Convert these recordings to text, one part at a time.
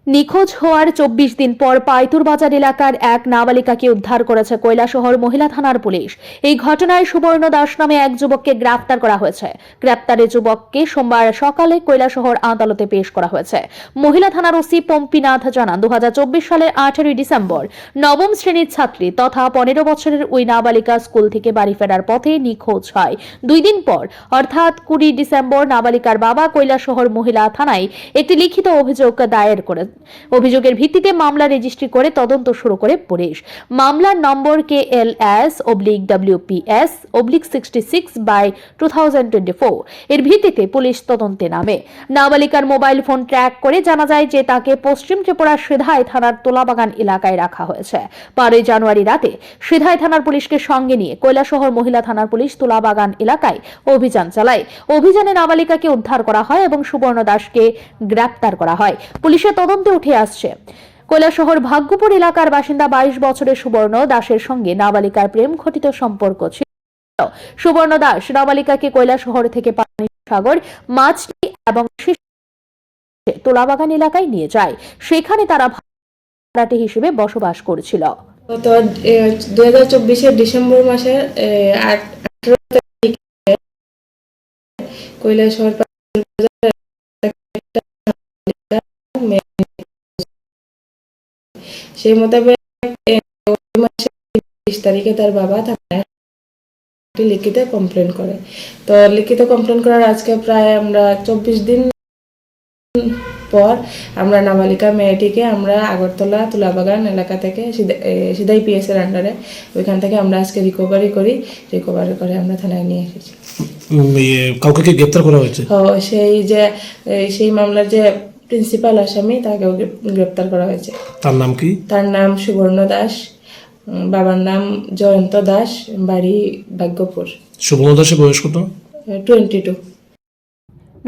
নিখোঁজ হওয়ার ২৪ দিন পর পাইতুর বাজার এলাকার এক নাবালিকাকে উদ্ধার করেছে কৈলাসহর মহিলা থানার পুলিশ। এই ঘটনায় সুবর্ণ দাস নামে এক যুবককে গ্রেফতার করা হয়েছে। গ্রেফতারে যুবককে সোমবার সকালে কৈলাসহর আদালতে পেশ করা হয়েছে। মহিলা থানার ওসি পম্পিনাথ জানান, ২০২৪ সালের ১৮ ডিসেম্বর নবম শ্রেণীর ছাত্রী তথা ১৫ বছরের ওই নাবালিকা স্কুল থেকে বাড়ি ফেরার পথে নিখোঁজ হয়। ২ দিন পর অর্থাৎ ২০ ডিসেম্বর নাবালিকার বাবা কৈলাসহর মহিলা থানায় একটি লিখিত অভিযোগ দায়ের করেন। অভিযোগের ভিত্তিতে মামলা রেজিস্ট্রি করে তদন্ত শুরু করে পুলিশ। মামলার নম্বর KLS/WPS/66/2024 এর ভিত্তিতে পুলিশ তদন্তে নামে। নাবালিকার মোবাইল ফোন ট্র্যাক করে জানা যায় যে তাকে পশ্চিম ত্রিপুরার সিধাই থানার তোলাবাগান এলাকায় রাখা হয়েছে। ১২ জানুয়ারি রাতে সিধাই থানার পুলিশকে সঙ্গে নিয়ে কৈলাসহর মহিলা থানার পুলিশ তোলাবাগান এলাকায় অভিযান চালায়। অভিযানে নাবালিকাকে উদ্ধার করা হয় এবং সুবর্ণ দাসকে গ্রেফতার করা হয়। পুলিশের তদন্তে উঠে আসছে কৈলাসহর ভাগ্যপুর এলাকার বাসিন্দা ২২ বছরের সুবর্ণ দাসের সঙ্গে নাবালিকার প্রেম ঘটিত সম্পর্ক ছিল। সুবর্ণ দাস নাবালিকাকে কৈলাসহর থেকে পানিসাগর, মাছটি এবং তোলাবাগান এলাকায় নিয়ে যায়। সেখানে তারা ভাড়াটে হিসেবে বসবাস করছিল। তো 2024 ডিসেম্বর মাসের 18 তারিখে কৈলাসহর সেই মোতাবেক 20 তারিখে তার বাবা থানায় লিখিত কমপ্লেন করে। তো লিখিত কমপ্লেন করার আজকে প্রায় আমরা 24 দিন পর আমরা নাবালিকা মেয়েটিকে আমরা আগরতলা তুলাবাগান এলাকা থেকে সিধাই পিএস এর আন্ডারে ওইখান থেকে আমরা আজকে রিকভারি করে আমরা থানায় নিয়ে এসেছি। কাউকে কি গ্রেফতার করা হয়েছে? সেই মামলার যে প্রিন্সিপাল আসামি তাকে গ্রেফতার করা হয়েছে। তার নাম কি? তার নাম সুবর্ণ দাস, বাবার নাম জয়ন্ত দাস, বাড়ি ভাগ্যপুর। সুবর্ণ দাসের বয়স কত? 22।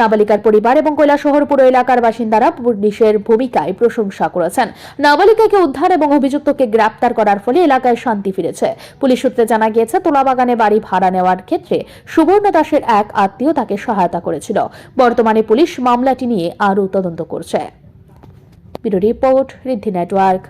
নাবালিকার পরিবার এবং কৈলাসহর পুরো এলাকার বাসিন্দারা পুলিশের ভূমিকায় প্রশংসা করেছেন। নাবালিকাকে উদ্ধার এবং অভিযুক্তকে গ্রেফতার করার ফলে এলাকায় শান্তি ফিরেছে। পুলিশ সূত্রে জানা গিয়েছে, তোলাবাগানে বাড়ি ভাড়া নেওয়ার ক্ষেত্রে সুবর্ণ দাসের এক আত্মীয় তাকে সহায়তা করেছিল। বর্তমানে পুলিশ মামলাটি নিয়ে আরও তদন্ত করছে। ব্যুরো রিপোর্ট, ঋদ্ধি নেটওয়ার্ক।